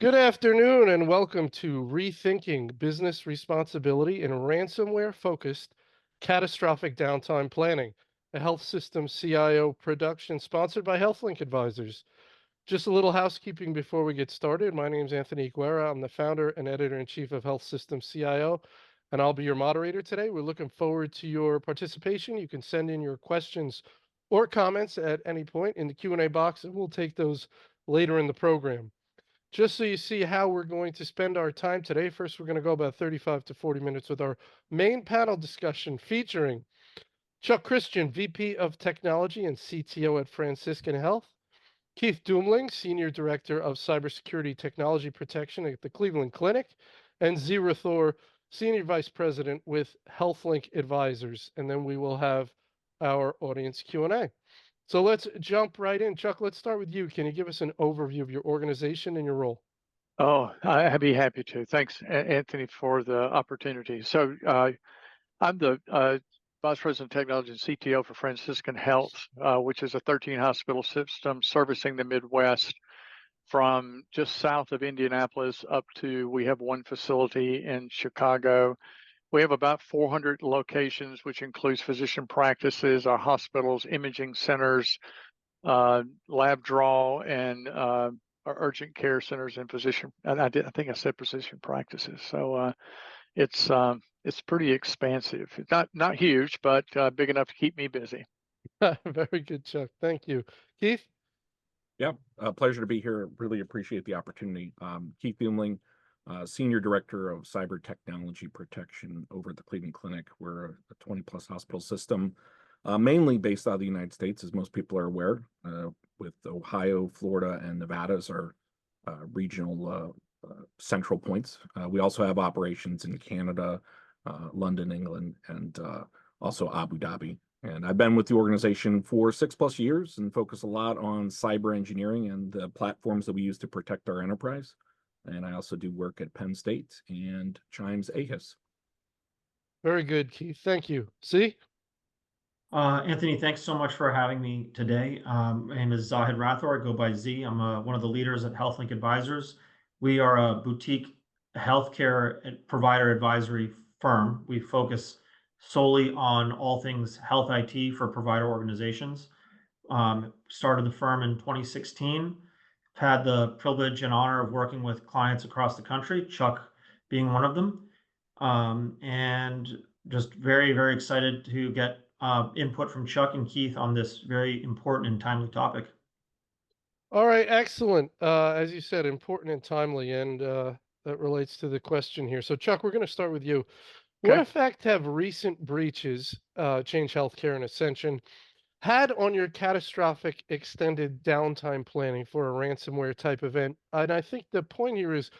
Good afternoon and welcome to Rethinking Business Responsibility in Ransomware-Focused Catastrophic Downtime Planning, a health system CIO production sponsored by Healthlink Advisors. Just a little housekeeping before we get started. My name is Anthony Guerra. I'm the founder and editor-in-chief of Health System CIO, and I'll be your moderator today. We're looking forward to your participation. You can send in your questions or comments at any point in the Q&A box, and we'll take those later in the program. Just so you see how we're going to spend our time today, first we're going to go about 35 to 40 minutes with our main panel discussion featuring Chuck Christian, VP of Technology and CTO at Franciscan Health, Keith Doomling, Senior Director of Cybersecurity Technology Protection at the Cleveland Clinic, and Zira Thor, Senior Vice President with Healthlink Advisors. And then we will have our audience Q&A. So let's jump right in. Chuck, let's start with you. Can you give us an overview of your organization and your role? Oh, I'd be happy to. Thanks, Anthony, for the opportunity. So I'm the Vice President of Technology and CTO for Franciscan Health, which is a 13-hospital system servicing the Midwest from just south of Indianapolis up to, we have one facility in Chicago. We have about 400 locations, which includes physician practices, our hospitals, imaging centers, lab draw, and our urgent care centers and I think I said physician practices. So it's pretty expansive. It's not huge, but big enough to keep me busy. Very good, Chuck. Thank you. Keith? Yeah, pleasure to be here. Really appreciate the opportunity. Keith Doomling, Senior Director of Cyber Technology Protection over at the Cleveland Clinic. We're a 20-plus hospital system, mainly based out of the United States, as most people are aware, with Ohio, Florida, and Nevada as our regional central points. We also have operations in Canada, London, England, and also Abu Dhabi. And I've been with the organization for 6+ years and focus a lot on cyber engineering and the platforms that we use to protect our enterprise. And I also do work at Penn State and Chimes AHIS. Very good, Keith. Thank you. See? Anthony, thanks so much for having me today. My name is Zahid Rathor. I go by Z. I'm one of the leaders at Healthlink Advisors. We are a boutique healthcare provider advisory firm. We focus solely on all things health IT for provider organizations. Started the firm in 2016. Had the privilege and honor of working with clients across the country, Chuck being one of them. And just very, very excited to get input from Chuck and Keith on this very important and timely topic. All right, excellent. As you said, important and timely, and that relates to the question here. So, Chuck, we're going to start with you. Okay. What effect have recent breaches, Change Healthcare and Ascension, had on your catastrophic extended downtime planning for a ransomware type event? And I think the point here is,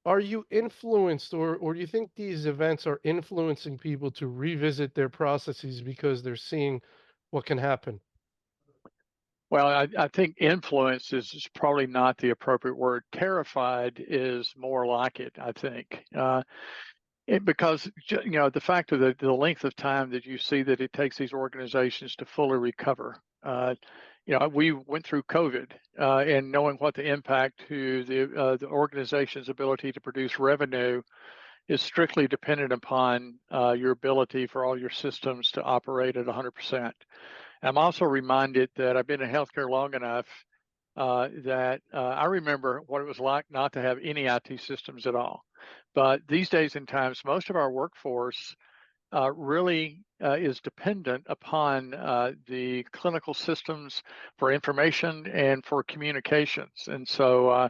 are you influenced or do you think these events are influencing people to revisit their processes because they're seeing what can happen? Well, I think influence is probably not the appropriate word. Terrified is more like it, I think. Because the fact of the length of time that you see that it takes these organizations to fully recover. We went through COVID, and knowing what the impact to the organization's ability to produce revenue is strictly dependent upon your ability for all your systems to operate at 100%. I'm also reminded that I've been in healthcare long enough that I remember what it was like not to have any IT systems at all. But these days and times, most of our workforce really is dependent upon the clinical systems for information and for communications. And so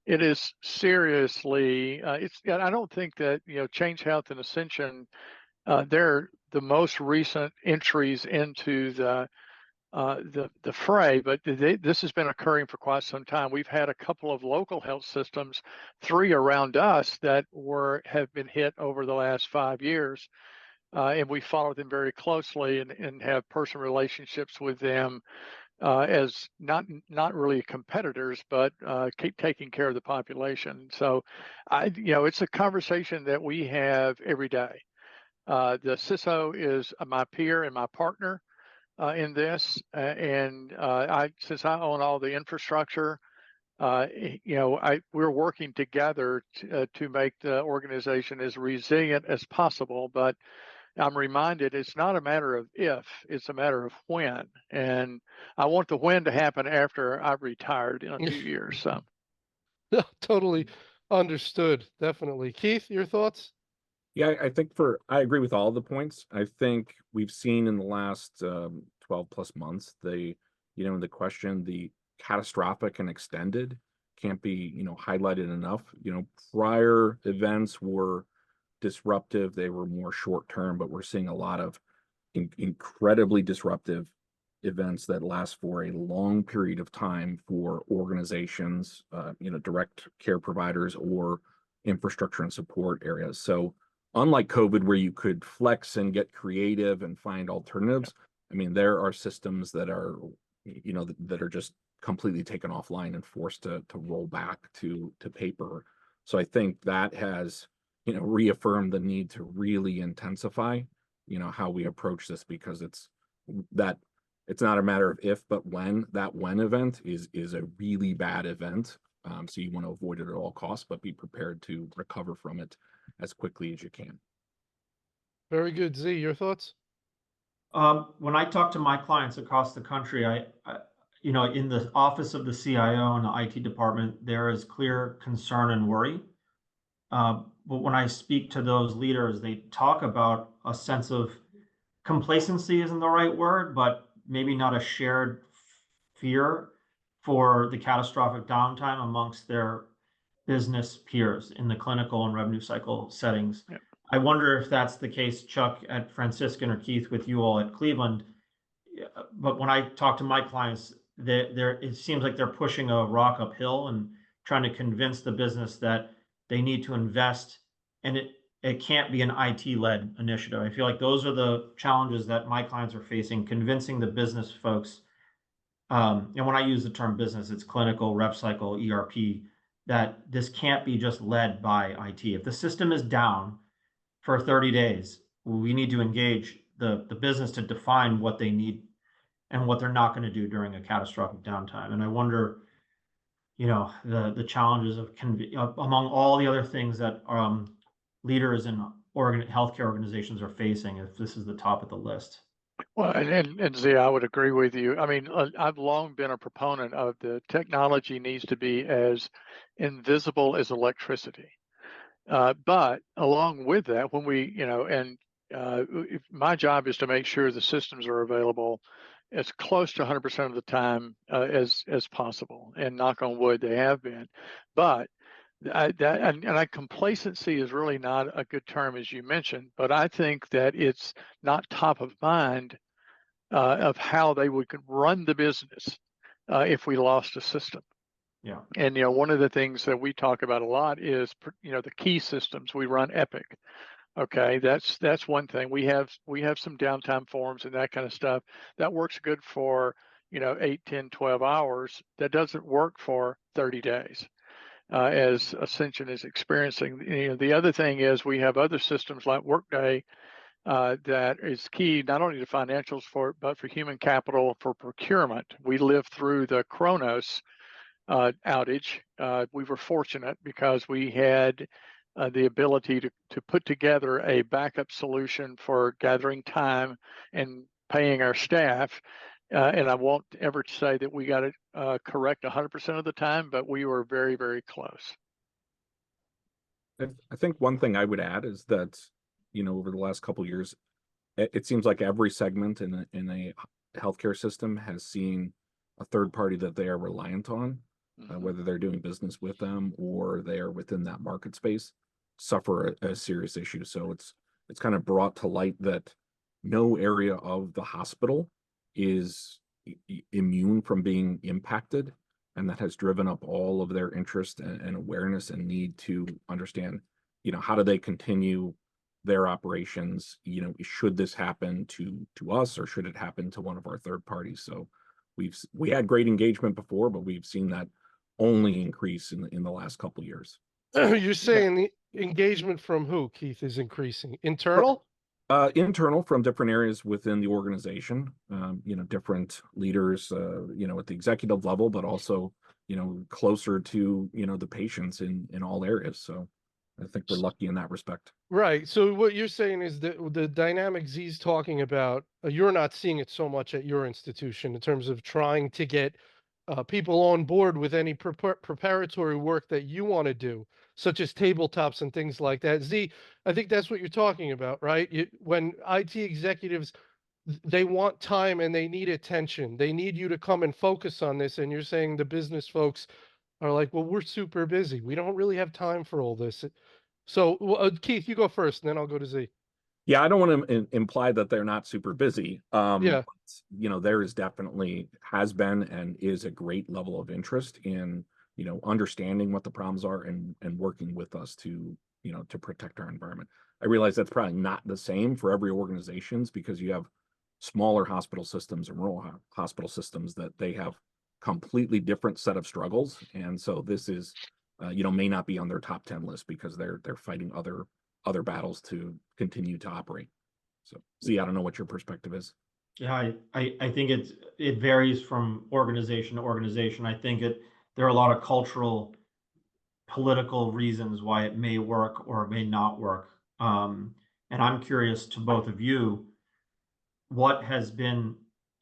it is seriously, I don't think that, Change Health and Ascension, they're the most recent entries into the fray, but this has been occurring for quite some time. We've had a couple of local health systems, 3 around us, that have been hit over the last 5 years, and we follow them very closely and have personal relationships with them as not really competitors, but keep taking care of the population. So, it's a conversation that we have every day. The CISO is my peer and my partner in this, and since I own all the infrastructure, we're working together to make the organization as resilient as possible. But I'm reminded it's not a matter of if, it's a matter of when. And I want the when to happen after I've retired in a few years. So. Totally understood. Definitely. Keith, your thoughts? Yeah, I agree with all the points. I think we've seen in the last 12 plus months, the question, the catastrophic and extended can't be, highlighted enough. Prior events were disruptive. They were more short term, but we're seeing a lot of incredibly disruptive events that last for a long period of time for organizations, direct care providers or infrastructure and support areas. So unlike COVID, where you could flex and get creative and find alternatives, I mean, there are systems that are, that are just completely taken offline and forced to roll back to paper. So I think that has, reaffirmed the need to really intensify, how we approach this, because it's not a matter of if, but when. That when event is a really bad event. So you want to avoid it at all costs, but be prepared to recover from it as quickly as you can. Very good. Z, your thoughts? When I talk to my clients across the country, I in the office of the CIO and the IT department, there is clear concern and worry. But when I speak to those leaders, they talk about a sense of complacency isn't the right word, but maybe not a shared fear for the catastrophic downtime amongst their business peers in the clinical and revenue cycle settings. Yep. I wonder if that's the case, Chuck, at Franciscan, or Keith with you all at Cleveland. But when I talk to my clients, it seems like they're pushing a rock uphill and trying to convince the business that they need to invest, and it can't be an IT-led initiative. I feel like those are the challenges that my clients are facing, convincing the business folks. And when I use the term business, it's clinical, rev cycle, ERP, that this can't be just led by IT. If the system is down for 30 days, we need to engage the business to define what they need and what they're not going to do during a catastrophic downtime. And I wonder, the challenges of among all the other things that leaders in healthcare organizations are facing, if this is the top of the list. Well, and Z, I would agree with you. I mean, I've long been a proponent of the technology needs to be as invisible as electricity. But along with that, when we, my job is to make sure the systems are available as close to 100% of the time as possible, and knock on wood, they have been. But complacency is really not a good term, as you mentioned, but I think that it's not top of mind of how they would run the business if we lost a system. Yeah. And, one of the things that we talk about a lot is, the key systems. We run Epic. Okay, that's one thing. We have some downtime forms and that kind of stuff that works good for 8, 10, 12 hours. That doesn't work for 30 days, as Ascension is experiencing. The other thing is we have other systems like Workday that is key not only to financials but for human capital, for procurement. We lived through the Kronos outage. We were fortunate because we had the ability to put together a backup solution for gathering time and paying our staff. And I won't ever say that we got it correct 100% of the time, but we were very, very close. I think one thing I would add is that, over the last couple of years, it seems like every segment in a healthcare system has seen a third party that they are reliant on, whether they're doing business with them or they are within that market space, suffer a serious issue. So it's kind of brought to light that no area of the hospital is immune from being impacted, and that has driven up all of their interest and awareness and need to understand, how do they continue their operations? Should this happen to us, or should it happen to one of our third parties? So we had great engagement before, but we've seen that only increase in the last couple of years. You're saying the engagement from who, Keith, is increasing? Internal? Internal, from different areas within the organization, different leaders, at the executive level, but also, closer to, the patients in all areas. So I think we're lucky in that respect. Right. So what you're saying is that the dynamic Z's talking about, you're not seeing it so much at your institution in terms of trying to get people on board with any preparatory work that you want to do, such as tabletops and things like that. Z, I think that's what you're talking about, right? When IT executives, they want time and they need attention. They need you to come and focus on this. And you're saying the business folks are like, well, we're super busy. We don't really have time for all this. So, well, Keith, you go first, and then I'll go to Z. Yeah, I don't want to imply that they're not super busy. Yeah. There is definitely has been and is a great level of interest in, understanding what the problems are and working with us to, to protect our environment. I realize that's probably not the same for every organizations because you have smaller hospital systems and rural hospital systems that they have completely different set of struggles. And so this is, may not be on their top 10 list because they're fighting other battles to continue to operate. So, Z, I don't know what your perspective is. Yeah, I think it varies from organization to organization. I think there are a lot of cultural, political reasons why it may work or it may not work. And I'm curious to both of you, what has been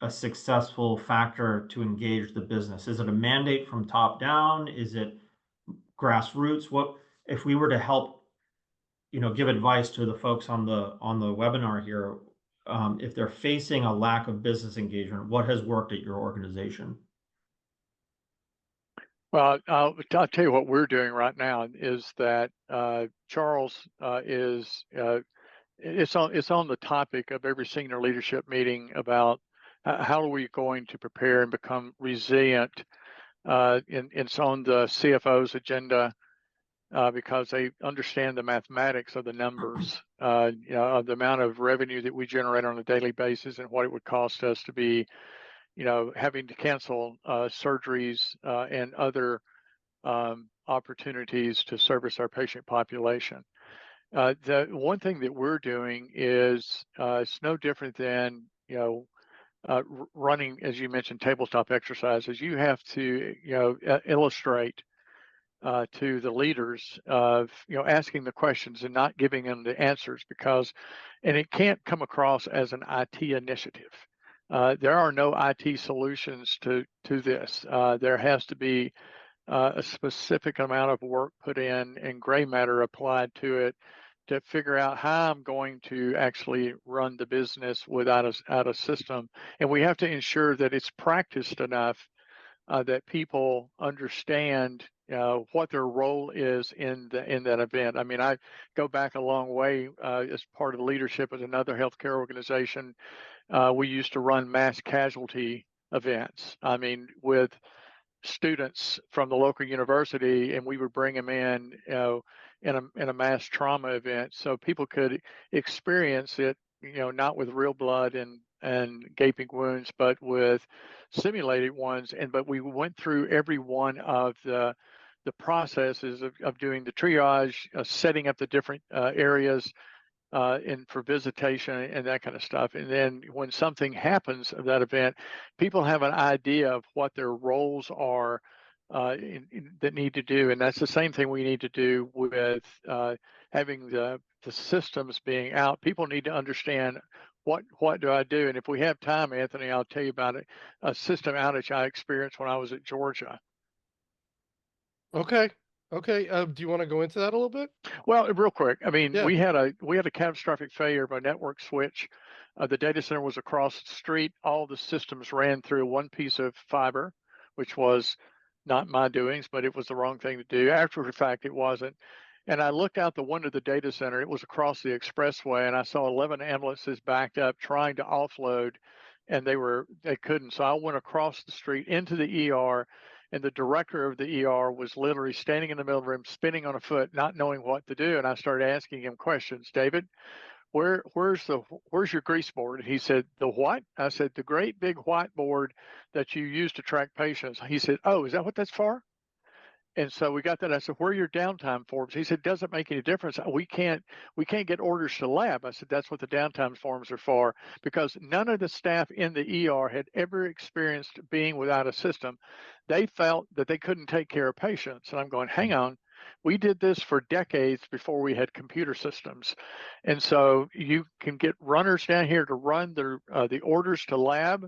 a successful factor to engage the business? Is it a mandate from top down? Is it grassroots? What if we were to help, give advice to the folks on the webinar here, if they're facing a lack of business engagement, what has worked at your organization? Well, I'll tell you what we're doing right now is that Charles it's on the topic of every senior leadership meeting about how are we going to prepare and become resilient. It's on the CFO's agenda because they understand the mathematics of the numbers, of the amount of revenue that we generate on a daily basis and what it would cost us to be, having to cancel surgeries and other opportunities to service our patient population. The one thing that we're doing is it's no different than, running, as you mentioned, tabletop exercises. You have to, illustrate to the leaders of, asking the questions and not giving them the answers and it can't come across as an IT initiative. There are no IT solutions to this. There has to be a specific amount of work put in and gray matter applied to it to figure out how I'm going to actually run the business without a system. And we have to ensure that it's practiced enough that people understand what their role is in that event. I mean, I go back a long way as part of the leadership at another healthcare organization. We used to run mass casualty events. I mean, with students from the local university, and we would bring them in, in a mass trauma event, so people could experience it, not with real blood and gaping wounds, but with simulated ones. But we went through every one of the processes of doing the triage, setting up the different areas and for visitation and that kind of stuff. And then when something happens of that event, people have an idea of what their roles are that need to do. And that's the same thing we need to do with having the systems being out. People need to understand what do I do? And if we have time, Anthony, I'll tell you about a system outage I experienced when I was at Georgia. Okay. Okay. Do you want to go into that a little bit? Well, real quick, I mean, Yeah. we had a catastrophic failure of a network switch. The data center was across the street. All the systems ran through one piece of fiber, which was not my doings, but it was the wrong thing to do. After the fact, it wasn't. And I looked out the window of the data center. It was across the expressway, and I saw 11 ambulances backed up trying to offload, and they couldn't. So I went across the street into the ER. And the director of the ER was literally standing in the middle of the room, spinning on a foot, not knowing what to do. And I started asking him questions. David, where's your grease board? And he said, the what? I said, the great big whiteboard that you use to track patients. He said, oh, is that what that's for? And so we got that. I said, where are your downtime forms? He said, doesn't make any difference. We can't get orders to the lab. I said, that's what the downtime forms are for, because none of the staff in the ER had ever experienced being without a system. They felt that they couldn't take care of patients. And I'm going, hang on. We did this for decades before we had computer systems. And so you can get runners down here to run the orders to lab.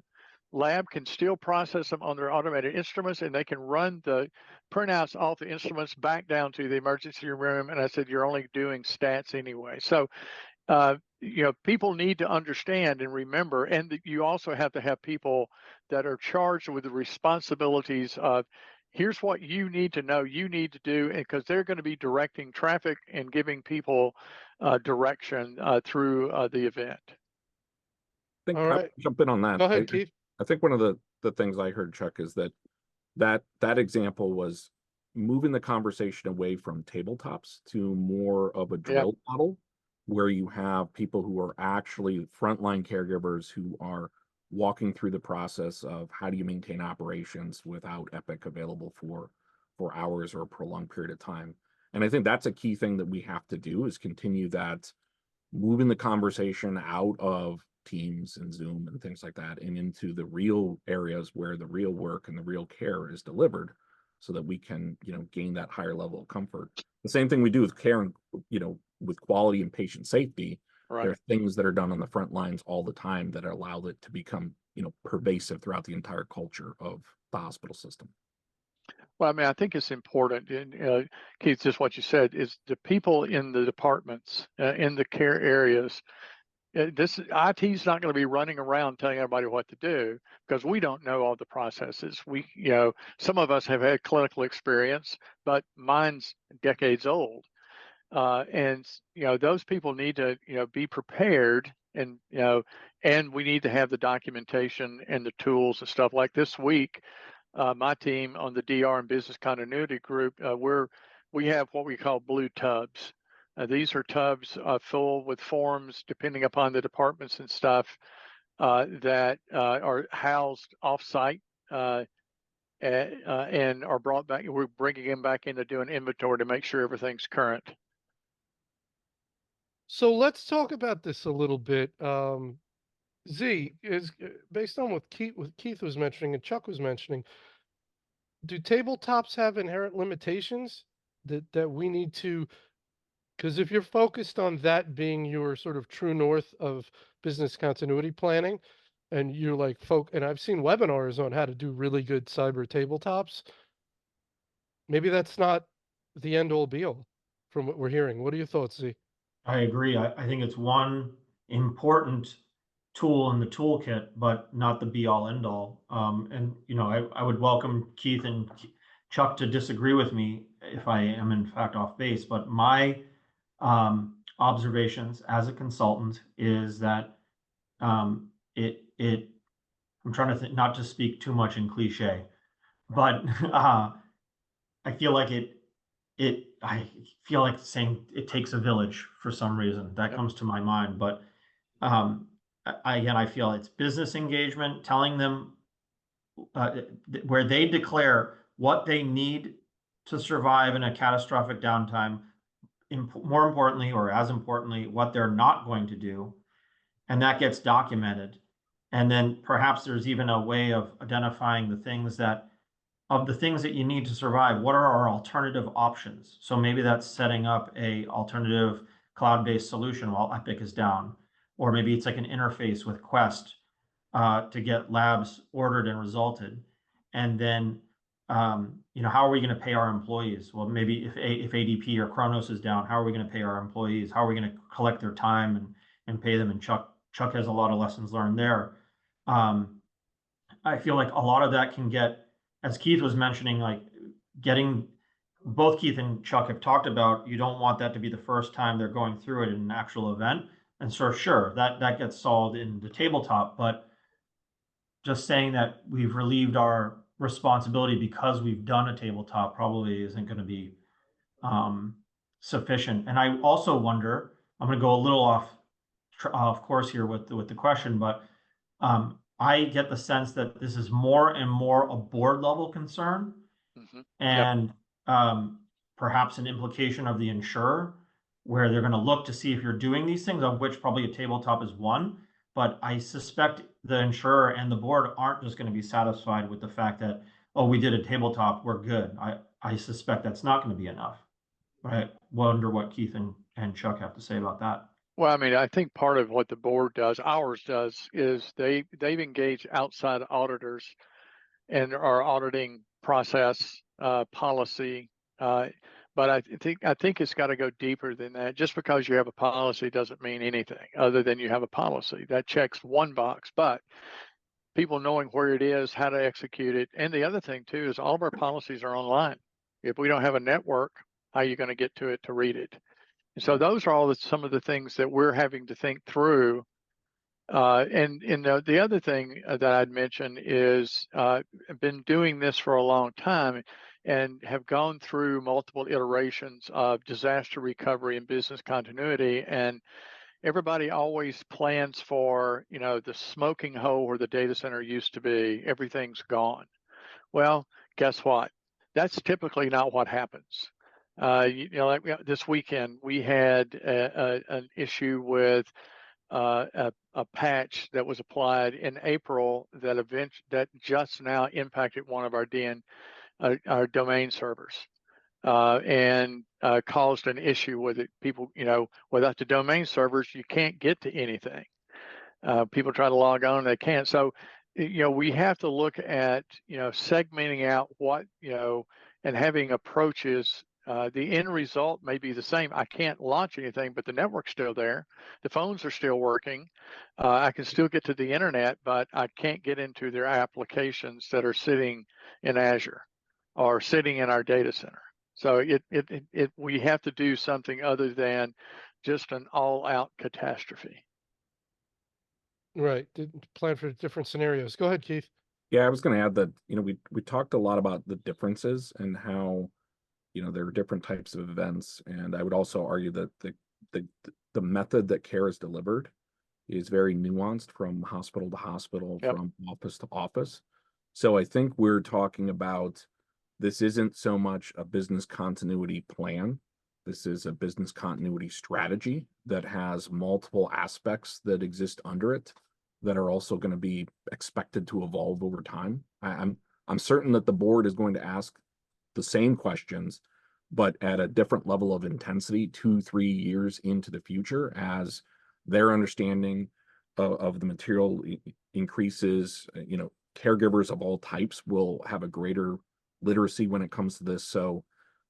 Lab can still process them on their automated instruments, and they can run the printouts off the instruments back down to the emergency room. And I said, you're only doing stats anyway. So, people need to understand and remember, and you also have to have people that are charged with the responsibilities of, here's what you need to know, you need to do, and because they're going to be directing traffic and giving people direction through the event. I think All I'll right. jump in on that. Go ahead, Keith. I think one of the things I heard, Chuck, is that example was moving the conversation away from tabletops to more of a drill model, where you have people who are actually frontline caregivers who are walking through the process of how do you maintain operations without Epic available for hours or a prolonged period of time. And I think that's a key thing that we have to do, is continue that, moving the conversation out of Teams and Zoom and things like that, and into the real areas where the real work and the real care is delivered, so that we can, gain that higher level of comfort. The same thing we do with care and, with quality and patient safety. Right. There are things that are done on the front lines all the time that allow it to become, pervasive throughout the entire culture of the hospital system. Well, I mean, I think it's important, and Keith, just what you said, is the people in the departments, in the care areas. This IT's not going to be running around telling everybody what to do, because we don't know all the processes. Some of us have had clinical experience, but mine's decades old. And those people need to be prepared, and and we need to have the documentation and the tools and stuff. Like this week, my team on the DR and business continuity group, we have what we call blue tubs. These are tubs full with forms, depending upon the departments and stuff, that are housed offsite and are brought back. We're bringing them back in to do an inventory to make sure everything's current. So let's talk about this a little bit. Z, is based on what Keith was mentioning and Chuck was mentioning, do tabletops have inherent limitations that we need to, because if you're focused on that being your sort of true north of business continuity planning, and you're like and I've seen webinars on how to do really good cyber tabletops, maybe that's not the end all be all from what we're hearing. What are your thoughts, Z? I agree. I think it's one important tool in the toolkit, but not the be all end all. And I would welcome Keith and Chuck to disagree with me if I am in fact off base. But my observations as a consultant is that I'm trying to think, not to speak too much in cliche, but I feel like I feel like saying it takes a village for some reason. That comes to my mind. But I feel it's business engagement, telling them where they declare what they need to survive in a catastrophic downtime. More importantly, or as importantly, what they're not going to do, and that gets documented. And then perhaps there's even a way of identifying the things that you need to survive. What are our alternative options? So maybe that's setting up a alternative cloud-based solution while Epic is down, or maybe it's like an interface with Quest to get labs ordered and resulted. And then how are we going to pay our employees? Well, maybe if ADP or Kronos is down, how are we going to pay our employees? How are we going to collect their time and pay them? And Chuck has a lot of lessons learned there. I feel like a lot of that can get, as Keith was mentioning, like both Keith and Chuck have talked about, you don't want that to be the first time they're going through it in an actual event. And so sure, that gets solved in the tabletop, but just saying that we've relieved our responsibility because we've done a tabletop probably isn't going to be sufficient. And I also wonder, I'm going to go a little off course here with the question, but I get the sense that this is more and more a board level concern. Mm-hmm. And perhaps an implication of the insurer, where they're going to look to see if you're doing these things, of which probably a tabletop is one. But I suspect the insurer and the board aren't just going to be satisfied with the fact that, oh, we did a tabletop, we're good. I suspect that's not going to be enough. I wonder what Keith and Chuck have to say about that. Well, I mean, I think part of what the board does, ours does, is they've engaged outside auditors and our auditing process, policy. But I think it's got to go deeper than that. Just because you have a policy doesn't mean anything other than you have a policy. That checks one box, but people knowing where it is, how to execute it. And the other thing too is all of our policies are online. If we don't have a network, how are you going to get to it to read it? And so those are all some of the things that we're having to think through. And the other thing that I'd mention is I've been doing this for a long time and have gone through multiple iterations of disaster recovery and business continuity. And everybody always plans for, the smoking hole where the data center used to be, everything's gone. Well, guess what? That's typically not what happens. Like this weekend, we had an issue with a patch that was applied in April that just now impacted one of our domain servers and caused an issue with it. People, without the domain servers, you can't get to anything. People try to log on, they can't. So, we have to look at, segmenting out what, and having approaches. The end result may be the same. I can't launch anything, but the network's still there. The phones are still working. I can still get to the internet, but I can't get into their applications that are sitting in Azure or sitting in our data center. So we have to do something other than just an all-out catastrophe. Right. Plan for different scenarios. Go ahead, Keith. Yeah, I was going to add that, we talked a lot about the differences and how, there are different types of events. And I would also argue that the method that care is delivered is very nuanced from hospital to hospital, Yep. from office to office. So I think we're talking about, this isn't so much a business continuity plan. This is a business continuity strategy that has multiple aspects that exist under it that are also going to be expected to evolve over time. I'm certain that the board is going to ask the same questions, but at a different level of intensity 2-3 years into the future, as their understanding of the material increases. Caregivers of all types will have a greater literacy when it comes to this. So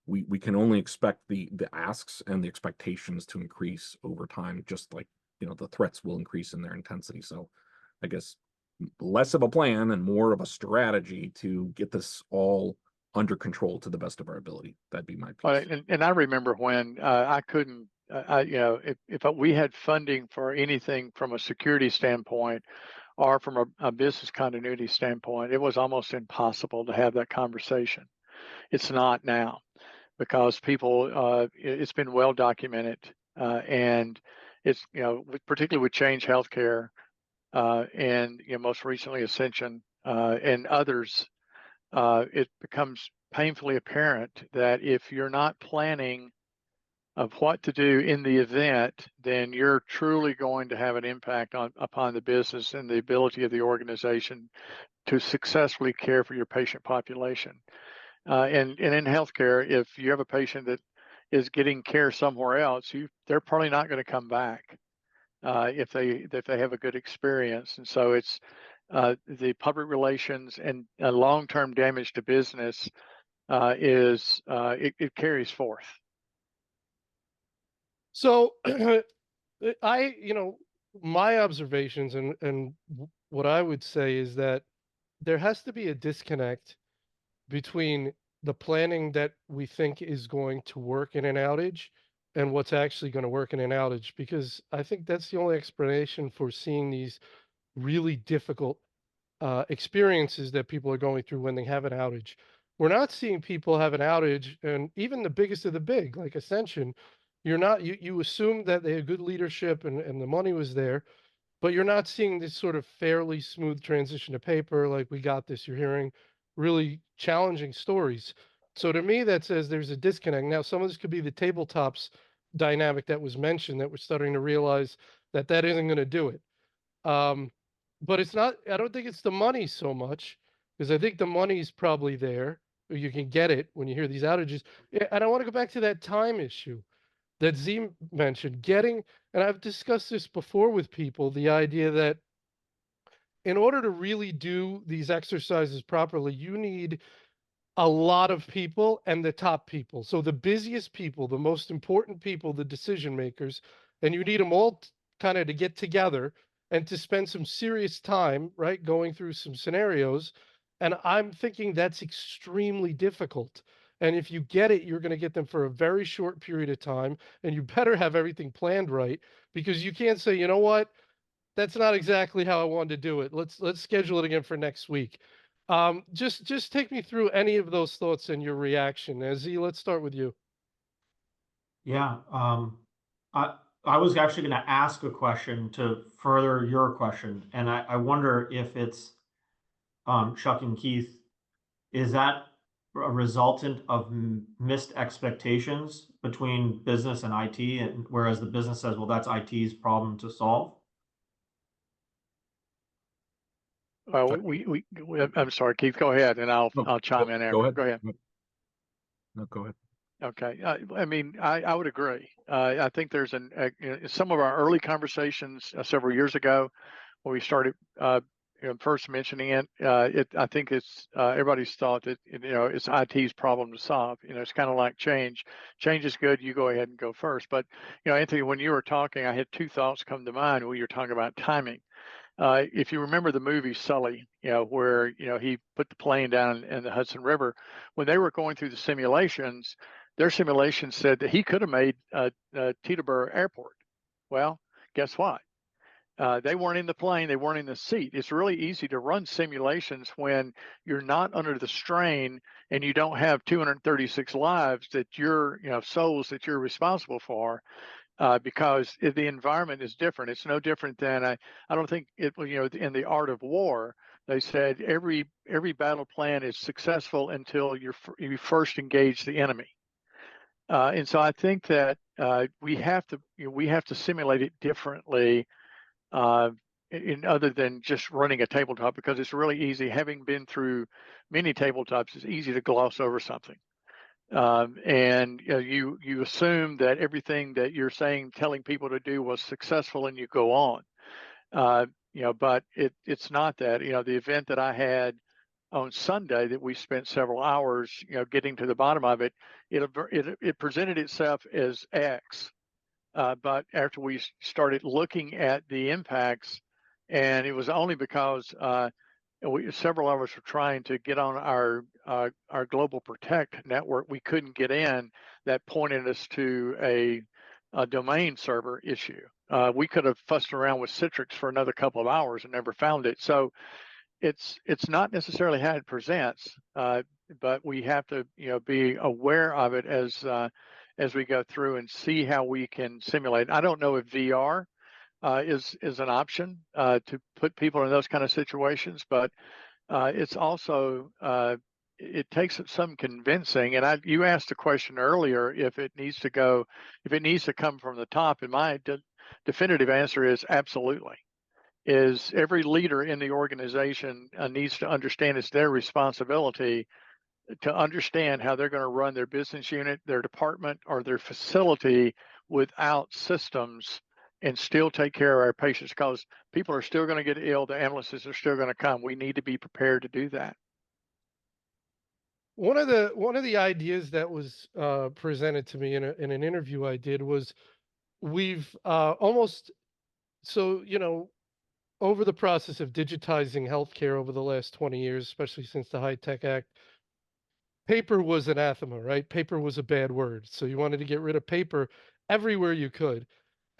we can only expect the asks and the expectations to increase over time, just like, the threats will increase in their intensity. So I guess less of a plan and more of a strategy to get this all under control to the best of our ability. That'd be my piece. And I remember when I couldn't, if we had funding for anything from a security standpoint or from a business continuity standpoint, it was almost impossible to have that conversation. It's not now, because people, it's been well documented, and it's, particularly with Change Healthcare and most recently Ascension and others, it becomes painfully apparent that if you're not planning of what to do in the event, then you're truly going to have an impact upon the business and the ability of the organization to successfully care for your patient population. And in healthcare, if you have a patient that is getting care somewhere else, they're probably not going to come back if they have a good experience. And so it's the public relations and long-term damage to business it carries forth. So my observations and what I would say is that there has to be a disconnect between the planning that we think is going to work in an outage and what's actually going to work in an outage, because I think that's the only explanation for seeing these really difficult experiences that people are going through when they have an outage. We're not seeing people have an outage, and even the biggest of the big, like Ascension, you assume that they had good leadership and the money was there, but you're not seeing this sort of fairly smooth transition to paper. Like, we got this. You're hearing really challenging stories. So to me, that says there's a disconnect. Now, some of this could be the tabletops dynamic that was mentioned, that we're starting to realize that that isn't going to do it. Um, but it's not, I don't think it's the money so much, because I think the money's probably there, or you can get it when you hear these outages. Yeah, and I want to go back to that time issue that Z mentioned, getting, and I've discussed this before with people, the idea that in order to really do these exercises properly, you need a lot of people and the top people. So the busiest people, the most important people, the decision makers, and you need them all kind of to get together and to spend some serious time, right, going through some scenarios. And I'm thinking that's extremely difficult. And if you get it, you're going to get them for a very short period of time, and you better have everything planned right, because you can't say, you know what, that's not exactly how I wanted to do it. Let's schedule it again for next week. Just take me through any of those thoughts and your reaction. Z, let's start with you. Yeah, I was actually going to ask a question to further your question, and I wonder if it's Chuck and Keith, is that a resultant of missed expectations between business and IT, and whereas the business says, well, that's IT's problem to solve? I'm sorry, Keith, go ahead, and I'll chime in there. Go ahead. Go ahead. No, go ahead. Okay. I mean, I would agree. I think there's some of our early conversations several years ago when we started first mentioning it. I think it's everybody's thought that it's IT's problem to solve. It's kind of like change. Change is good. You go ahead and go first. But Anthony, when you were talking, I had two thoughts come to mind when you were talking about timing. If you remember the movie Sully, where he put the plane down in the Hudson River, when they were going through the simulations, their simulations said that he could have made Teterboro Airport. Well, guess what? They weren't in the plane, they weren't in the seat. It's really easy to run simulations when you're not under the strain and you don't have 236 lives that souls that you're responsible for. Because the environment is different. It's no different than I don't think it. In the art of war, they said every battle plan is successful until you first engage the enemy. And so I think that we have to simulate it differently, in other than just running a tabletop, because it's really easy. Having been through many tabletops, it's easy to gloss over something. And you assume that everything that you're telling people to do was successful, and you go on. But it's not that. The event that I had on Sunday that we spent several hours, getting to the bottom of it, it presented itself as X, but after we started looking at the impacts, and it was only because several of us were trying to get on our Global Protect network. We couldn't get in. That pointed us to a domain server issue. We could have fussed around with Citrix for another couple of hours and never found it. So it's not necessarily how it presents, but we have to be aware of it as we go through and see how we can simulate. I don't know if VR is an option to put people in those kind of situations, but it's also it takes some convincing. And you asked a question earlier if it needs to come from the top, and my definitive answer is absolutely. Is every leader in the organization needs to understand it's their responsibility to understand how they're going to run their business unit, their department, or their facility without systems, and still take care of our patients, because people are still going to get ill. The ambulances are still going to come. We need to be prepared to do that. One of the ideas that was presented to me in an interview I did was we've almost, so over the process of digitizing healthcare over the last 20 years, especially since the HITECH Act, paper was anathema, right? Paper was a bad word. So you wanted to get rid of paper everywhere you could.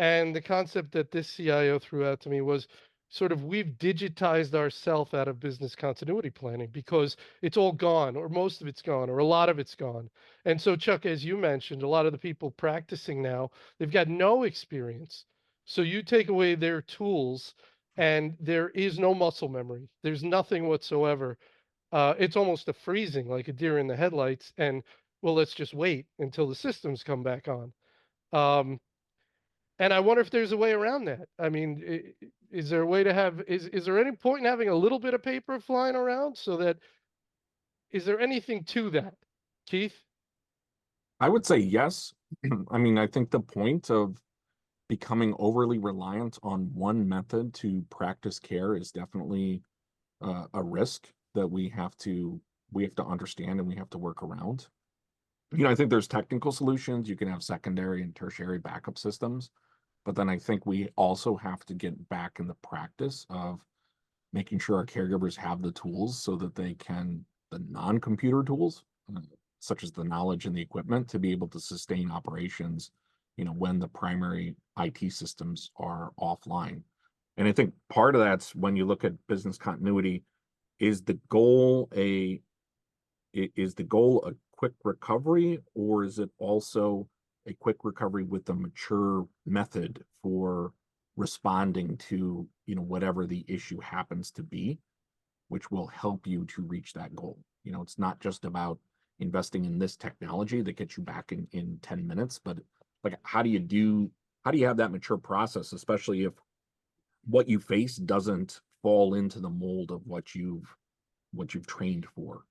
And the concept that this CIO threw out to me was sort of, we've digitized ourselves out of business continuity planning because it's all gone, or most of it's gone, or a lot of it's gone. And so, Chuck, as you mentioned, a lot of the people practicing now, they've got no experience. So you take away their tools and there is no muscle memory. There's nothing whatsoever. it's almost a freezing, like a deer in the headlights, and well, let's just wait until the systems come back on. Um, and I wonder if there's a way around that. I mean, is there a way to have, is there any point in having a little bit of paper flying around so that, is there anything to that? Keith? I would say yes. I mean, I think the point of becoming overly reliant on one method to practice care is definitely a risk that we have to understand and we have to work around. I think there's technical solutions. You can have secondary and tertiary backup systems, but then I think we also have to get back in the practice of making sure our caregivers have the tools so that they can, the non-computer tools, such as the knowledge and the equipment, to be able to sustain operations, when the primary IT systems are offline. And I think part of that's when you look at business continuity, is the goal a quick recovery, or is it also a quick recovery with a mature method for responding to, whatever the issue happens to be, which will help you to reach that goal? It's not just about investing in this technology that gets you back in 10 minutes, but like, how do you have that mature process, especially if what you face doesn't fall into the mold of what you've trained for?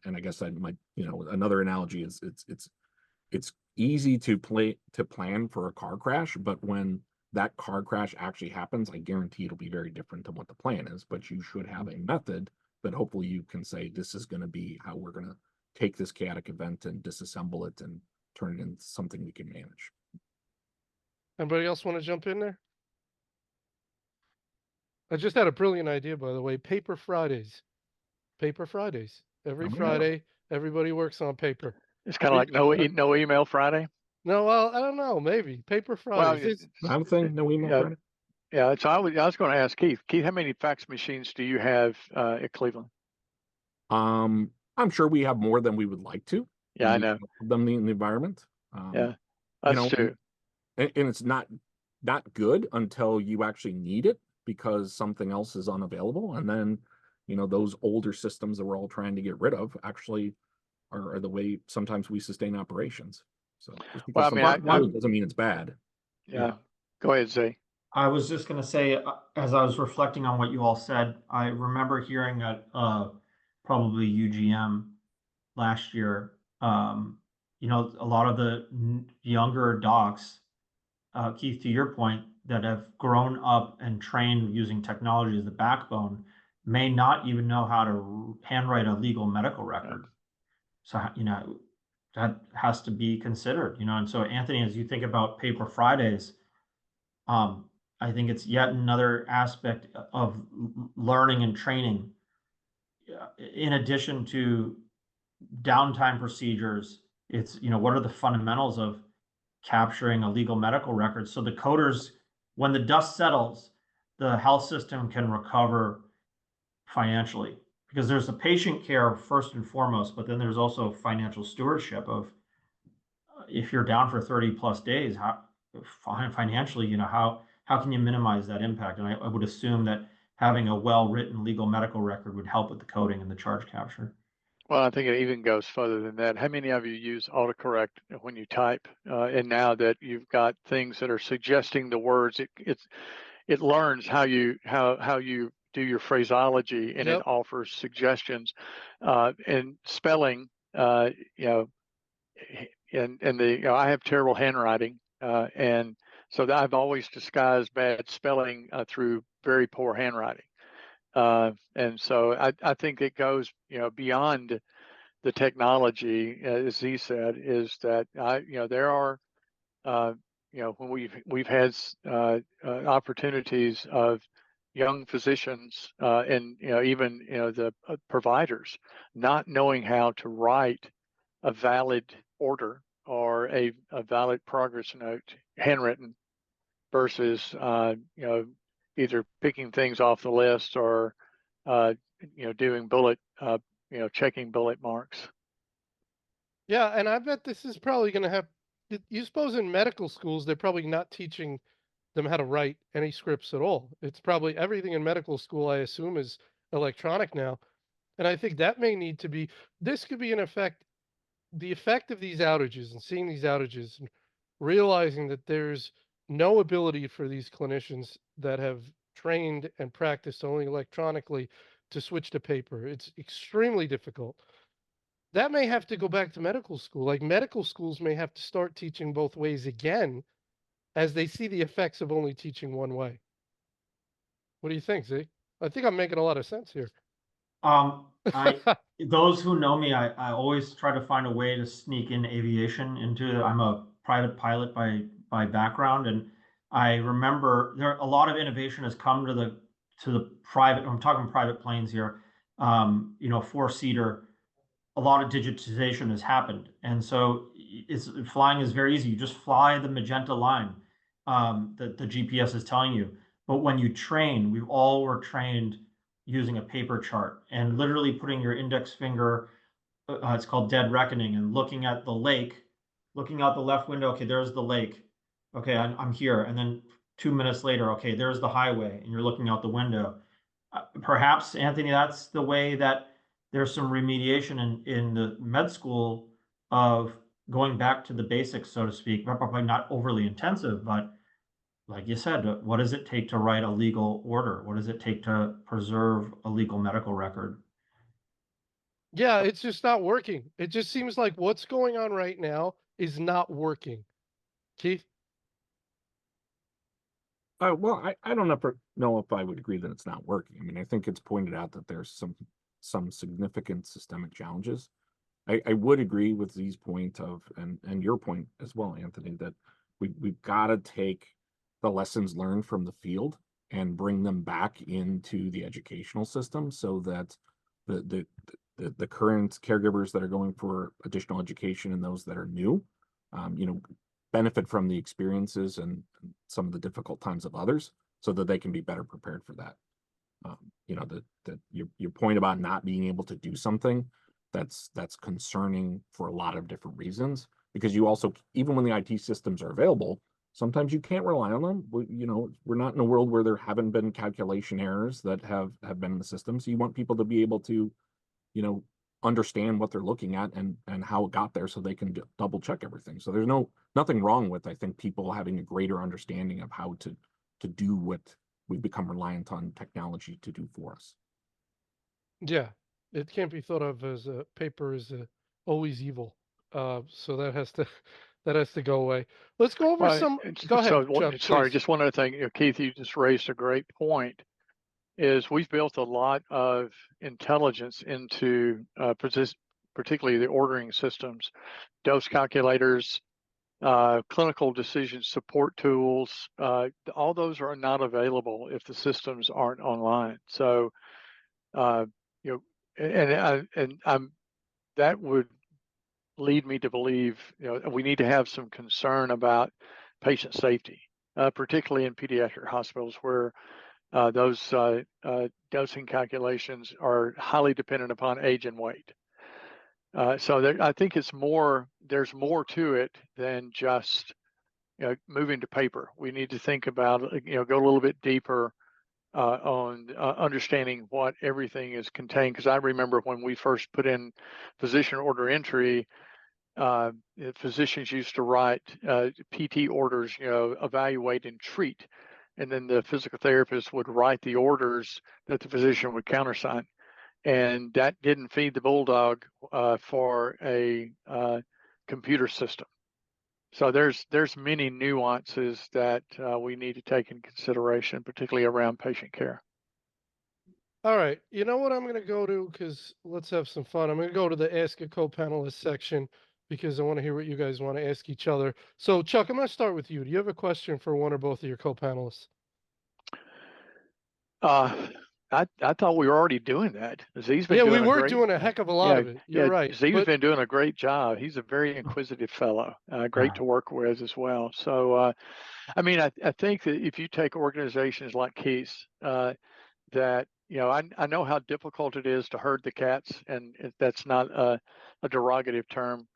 And I guess another analogy is it's easy to plan for a car crash, but when that car crash actually happens, I guarantee it'll be very different than what the plan is. But you should have a method that hopefully you can say, this is going to be how we're going to take this chaotic event and disassemble it and turn it into something we can manage. Anybody else want to jump in there? I just had a brilliant idea, by the way. Paper Fridays. Paper Fridays. Every Friday, everybody works on paper. It's kind of like no email Friday. No, well, I don't know. Maybe Paper Fridays. Not a thing. No email Friday. Yeah. So I was going to ask Keith. Keith, how many fax machines do you have at Cleveland? I'm sure we have more than we would like to. Yeah, I know. Them in the environment. Yeah, that's true. And it's not good until you actually need it because something else is unavailable. And then, those older systems that we're all trying to get rid of actually are the way sometimes we sustain operations. So just because doesn't mean it's bad. Yeah. Go ahead, Zay. I was just going to say, as I was reflecting on what you all said, I remember hearing at probably UGM last year, a lot of the younger docs, Keith, to your point, that have grown up and trained using technology as the backbone, may not even know how to handwrite a legal medical record. So, that has to be considered, and so Anthony, as you think about Paper Fridays, I think it's yet another aspect of learning and training. In addition to downtime procedures, it's, what are the fundamentals of capturing a legal medical record? So the coders, when the dust settles, the health system can recover financially, because there's the patient care first and foremost, but then there's also financial stewardship of, if you're down for 30 plus days, how financially, how can you minimize that impact? And I would assume that having a well-written legal medical record would help with the coding and the charge capture. Well, I think it even goes further than that. How many of you use autocorrect when you type? And now that you've got things that are suggesting the words, it learns how you do your phraseology, and it offers suggestions. And spelling, and I have terrible handwriting, and so I've always disguised bad spelling through very poor handwriting. And so I think it goes, beyond the technology, as he said, is that there are, when we've had opportunities of young physicians and even the providers not knowing how to write a valid order or a valid progress note handwritten versus either picking things off the list or doing checking bullet marks. Yeah, and I bet this is probably going to have, you suppose in medical schools, they're probably not teaching them how to write any scripts at all. It's probably everything in medical school, I assume, is electronic now. And I think that may need to be, this could be an effect, the effect of these outages and seeing these outages and realizing that there's no ability for these clinicians that have trained and practiced only electronically to switch to paper. It's extremely difficult. That may have to go back to medical school. Like medical schools may have to start teaching both ways again as they see the effects of only teaching one way. What do you think, Z? I think I'm making a lot of sense here. I those who know me, I always try to find a way to sneak in aviation into. I'm a private pilot by background, and I remember there a lot of innovation has come to the private. I'm talking private planes here. You know, four-seater. A lot of digitization has happened, and so it's flying is very easy. You just fly the magenta line that the GPS is telling you. But when you train, we all were trained using a paper chart and literally putting your index finger, it's called dead reckoning, and looking at the lake, looking out the left window. Okay, there's the lake. Okay, I'm here. And then 2 minutes later, okay, there's the highway, and you're looking out the window. Perhaps, Anthony, that's the way that there's some remediation in the med school of going back to the basics, so to speak, probably not overly intensive, but like you said, what does it take to write a legal order? What does it take to preserve a legal medical record? Yeah, it's just not working. It just seems like what's going on right now is not working. Keith? Well, I don't know if I would agree that it's not working. I mean, I think it's pointed out that there's some significant systemic challenges. I would agree with Z's point of and your point as well, Anthony, that we've got to take the lessons learned from the field and bring them back into the educational system so that the current caregivers that are going for additional education and those that are new, you know, benefit from the experiences and some of the difficult times of others so that they can be better prepared for that. You know, your point about not being able to do something, that's concerning for a lot of different reasons, because you also, even when the IT systems are available, sometimes you can't rely on them. You know, we're not in a world where there haven't been calculation errors that have been in the system. So you want people to be able to, you know, understand what they're looking at and how it got there so they can double check everything. So there's nothing wrong with, I think, people having a greater understanding of how to do what we've become reliant on technology to do for us. Yeah, it can't be thought of as a paper is always evil. So that has to that has to go away. Let's go over some. Go ahead, Chuck, sorry, please. just one other thing. You know, Keith, you just raised a great point. Is we've built a lot of intelligence into particularly the ordering systems, dose calculators, clinical decision support tools. All those are not available if the systems aren't online. So, you know, that would lead me to believe, you know, we need to have some concern about patient safety, particularly in pediatric hospitals where those dosing calculations are highly dependent upon age and weight. So I think there's more to it than just, you know, moving to paper. We need to think about, you know, go a little bit deeper on understanding what everything is contained. Because I remember when we first put in physician order entry, physicians used to write PT orders, you know, evaluate and treat. And then the physical therapist would write the orders that the physician would countersign. And that didn't feed the bulldog for a computer system. So there's many nuances that we need to take in consideration, particularly around patient care. All right. You know what I'm going to go to, because let's have some fun. I'm going to go to the Ask a Co-Panelist section because I want to hear what you guys want to ask each other. So, Chuck, I'm going to start with you. Do you have a question for one or both of your co-panelists? I thought we were already doing that. Z's been Yeah, doing we were doing a heck of a lot of it. You're right. Z's been doing a great job. He's a very inquisitive fellow, great to work with as well. So, I mean, I think that if you take organizations like Keith's, that, you know, I know how difficult it is to herd the cats, and that's not a derogative term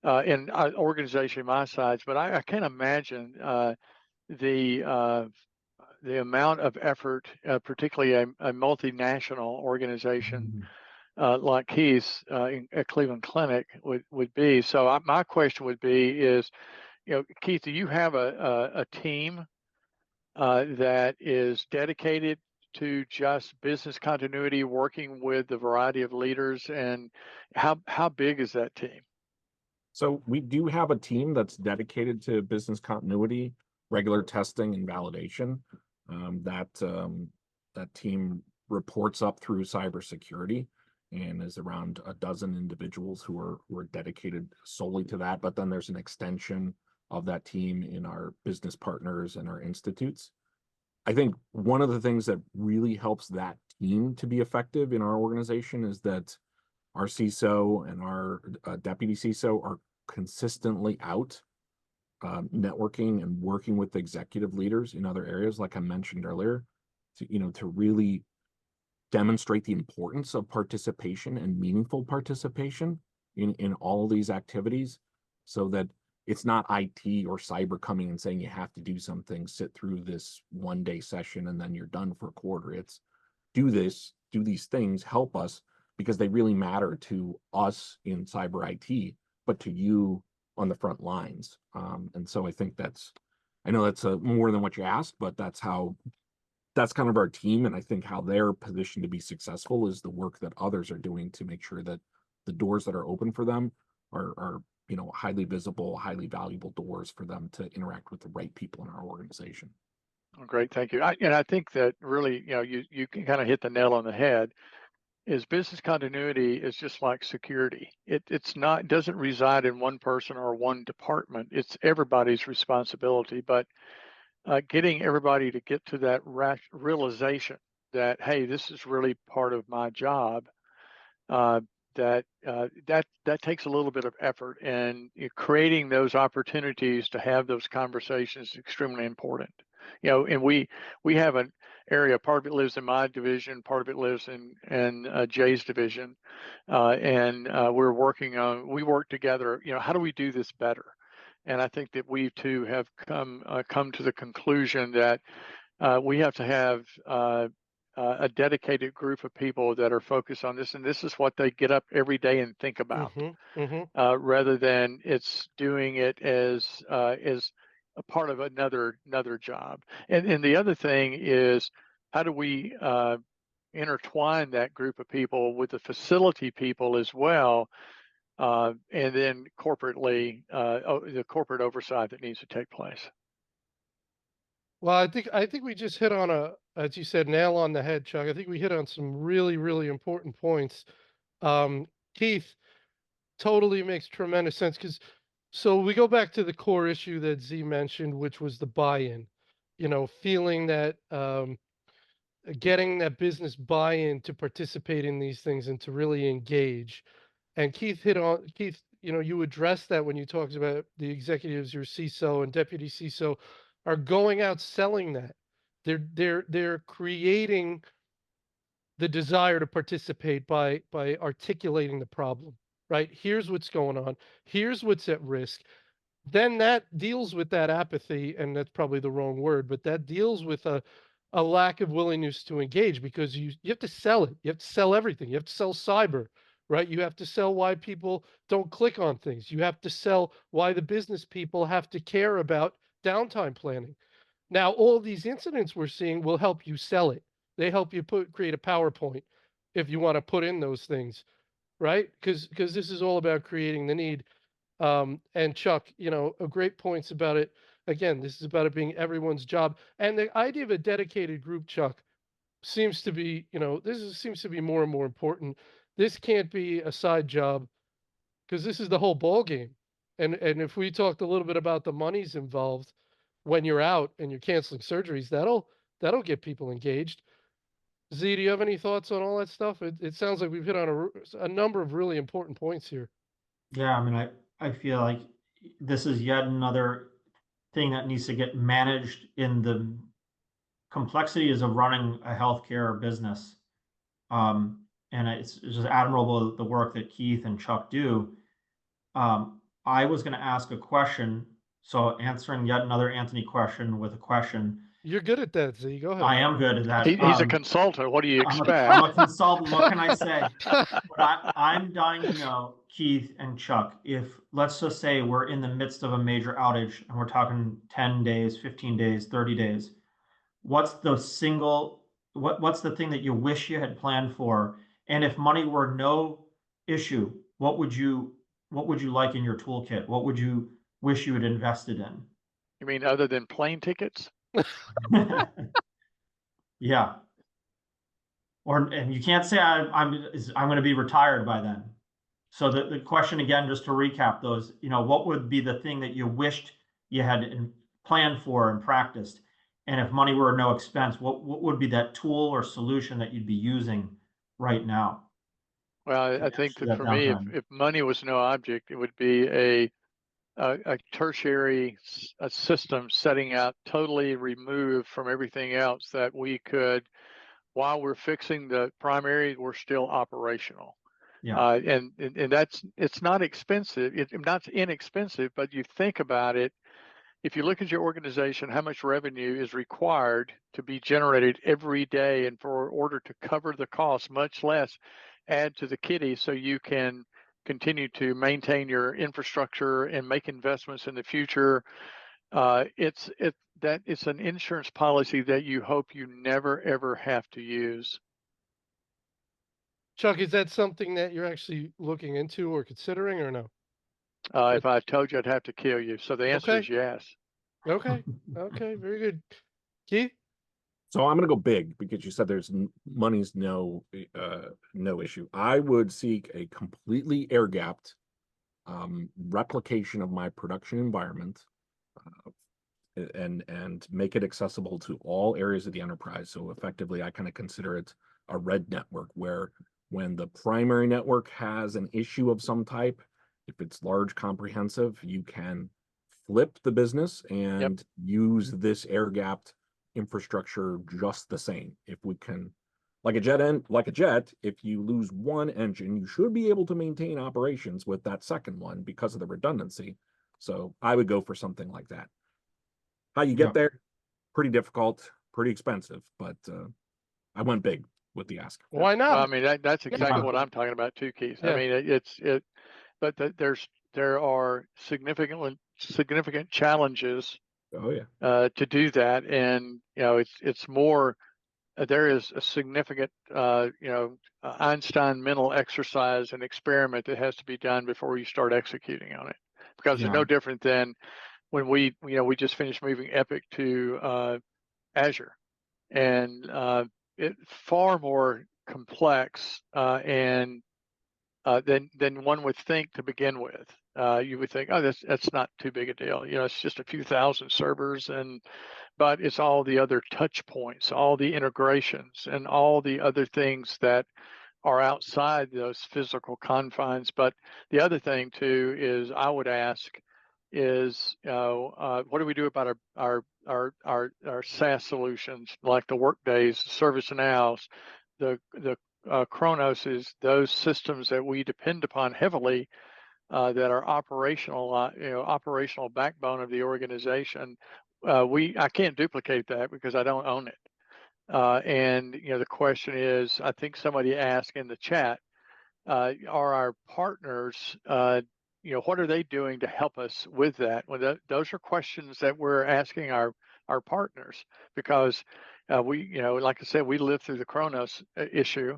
in an organization my size, but I can't imagine the amount of effort, particularly a multinational organization, like Keith's at Cleveland Clinic would be. So my question would be is, Keith, do you have a team that is dedicated to just business continuity, working with a variety of leaders, and how big is that team? So we do have a team that's dedicated to business continuity, regular testing, and validation. That team reports up through cybersecurity and is around a dozen individuals who are dedicated solely to that. But then there's an extension of that team in our business partners and our institutes. I think one of the things that really helps that team to be effective in our organization is that our CISO and our deputy CISO are consistently out networking and working with executive leaders in other areas, like I mentioned earlier, to really demonstrate the importance of participation and meaningful participation in all these activities, so that it's not IT or cyber coming and saying you have to do something, sit through this 1-day session, and then you're done for a quarter. It's do these things, help us, because they really matter to us in cyber IT, but to you on the front lines. And so I think I know that's more than what you asked, but that's kind of our team. And I think how they're positioned to be successful is the work that others are doing to make sure that the doors that are open for them are highly visible, highly valuable doors for them to interact with the right people in our organization. Oh, great, thank you. I think that really, you can kind of hit the nail on the head. Is business continuity is just like security. It doesn't reside in one person or one department. It's everybody's responsibility. But getting everybody to get to that realization that, hey, this is really part of my job. That takes a little bit of effort, and creating those opportunities to have those conversations is extremely important. And we have an area. Part of it lives in my division, part of it lives in Jay's division, and we work together. How do we do this better? And I think that we too have come to the conclusion that we have to have a dedicated group of people that are focused on this, and this is what they get up every day and think about, rather than it's doing it as a part of another job. And the other thing is, how do we intertwine that group of people with the facility people as well, and then corporately the corporate oversight that needs to take place. Well, I think we just hit on as you said, nail on the head, Chuck. I think we hit on some really, really important points. Keith, totally makes tremendous sense, because so we go back to the core issue that Z mentioned, which was the buy-in. Feeling that getting that business buy-in to participate in these things and to really engage. And Keith, you addressed that when you talked about the executives, your CISO and deputy CISO are going out selling that. They're creating the desire to participate by articulating the problem, right? Here's what's going on. Here's what's at risk. Then that deals with that apathy, and that's probably the wrong word, but that deals with a lack of willingness to engage, because you have to sell it. You have to sell everything. You have to sell cyber, right? You have to sell why people don't click on things. You have to sell why the business people have to care about downtime planning. Now, all these incidents we're seeing will help you sell it. They help you create a PowerPoint if you want to put in those things, right? Because this is all about creating the need. And Chuck, a great points about it. Again, this is about it being everyone's job. And the idea of a dedicated group, Chuck, seems to be, seems to be more and more important. This can't be a side job, because this is the whole ball game. And if we talked a little bit about the monies involved when you're out and you're canceling surgeries, that'll get people engaged. Z, do you have any thoughts on all that stuff? It sounds like we've hit on a number of really important points here. Yeah, I mean, I feel like this is yet another thing that needs to get managed in the complexities of running a healthcare business. And it's just admirable the work that Keith and Chuck do. I was going to ask a question, so answering yet another Anthony question with a question. You're good at that, Z. Go I ahead. am good at that. He's a consultant. What do you I'm expect? a consultant. What can I say? But I'm dying to know, Keith and Chuck, if let's just say we're in the midst of a major outage and we're talking 10 days, 15 days, 30 days, what's the what's the thing that you wish you had planned for? And if money were no issue, what would you like in your toolkit? What would you wish you had invested in? You mean other than plane tickets? Yeah. And you can't say I'm going to be retired by then. So the question again, just to recap those, what would be the thing that you wished you had planned for and practiced? And if money were no expense, what would be that tool or solution that you'd be using right now? Well, I think that that for me, downtime. if money was no object, it would be a tertiary system setting out totally removed from everything else that we could, while we're fixing the primary, we're still operational. Yeah. And it's not expensive. It's not inexpensive, but you think about it. If you look at your organization, how much revenue is required to be generated every day, and for order to cover the cost, much less add to the kitty so you can continue to maintain your infrastructure and make investments in the future. It's an insurance policy that you hope you never ever have to use. Chuck, is that something that you're actually looking into or considering, or no? If I told you, I'd have to kill you. So the answer is yes. Okay. Okay. Very good. Keith? So I'm going to go big because you said there's money's no issue. I would seek a completely air-gapped replication of my production environment and make it accessible to all areas of the enterprise. So effectively, I kind of consider it a red network, where when the primary network has an issue of some type, if it's large, comprehensive, you can flip the business and use this air-gapped infrastructure just the same. If we can, like a jet, if you lose one engine, you should be able to maintain operations with that second one because of the redundancy. So I would go for something like that. How you get there, pretty difficult, pretty expensive, but I went big with the ask. Why not? Well, I mean, that's exactly what I'm talking about too, Keith. Yeah. I mean, but there are significant challenges to do that, and it's more. There is a significant Einstein mental exercise and experiment that has to be done before you start executing on it, because it's no different than when we just finished moving Epic to Azure, and it's far more complex and than one would think to begin with. You would think, oh, that's not too big a deal. It's just a few thousand servers, but it's all the other touch points, all the integrations, and all the other things that are outside those physical confines. But the other thing too is, I would ask, is what do we do about our SaaS solutions, like the Workdays, ServiceNows, the Chronoses, those systems that we depend upon heavily, that are operational backbone of the organization. I can't duplicate that because I don't own it. And the question is, I think somebody asked in the chat, are our partners, what are they doing to help us with that? Well, those are questions that we're asking our partners, because we, like I said, we lived through the Kronos issue,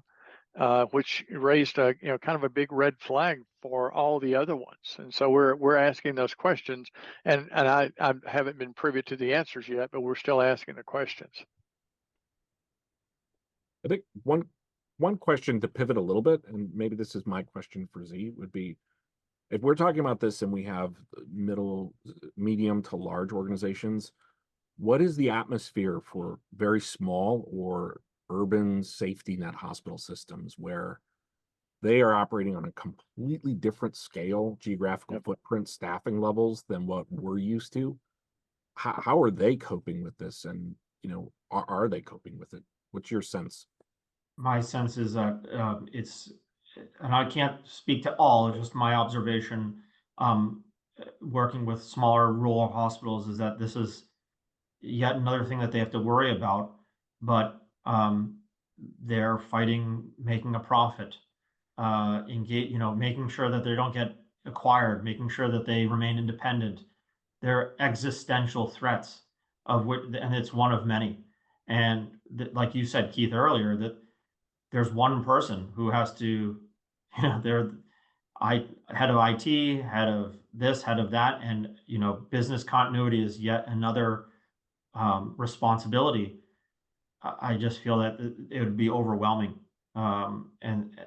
which raised a kind of a big red flag for all the other ones. And so we're asking those questions, and I haven't been privy to the answers yet, but we're still asking the questions. I think one question to pivot a little bit, and maybe this is my question for Z, would be, if we're talking about this and we have medium to large organizations, what is the atmosphere for very small or urban safety net hospital systems, where they are operating on a completely different scale, geographical footprint, staffing levels than what we're used to? How are they coping with this? And, are they coping with it? What's your sense? My sense is that it's, and I can't speak to all, just my observation, working with smaller rural hospitals, is that this is yet another thing that they have to worry about, but they're fighting making a profit, making sure that they don't get acquired, making sure that they remain independent. They're existential threats of which, and it's one of many. And like you said, Keith, earlier, that there's one person who has to, they're head of IT, head of this, head of that, and business continuity is yet another responsibility. I just feel that it would be overwhelming, and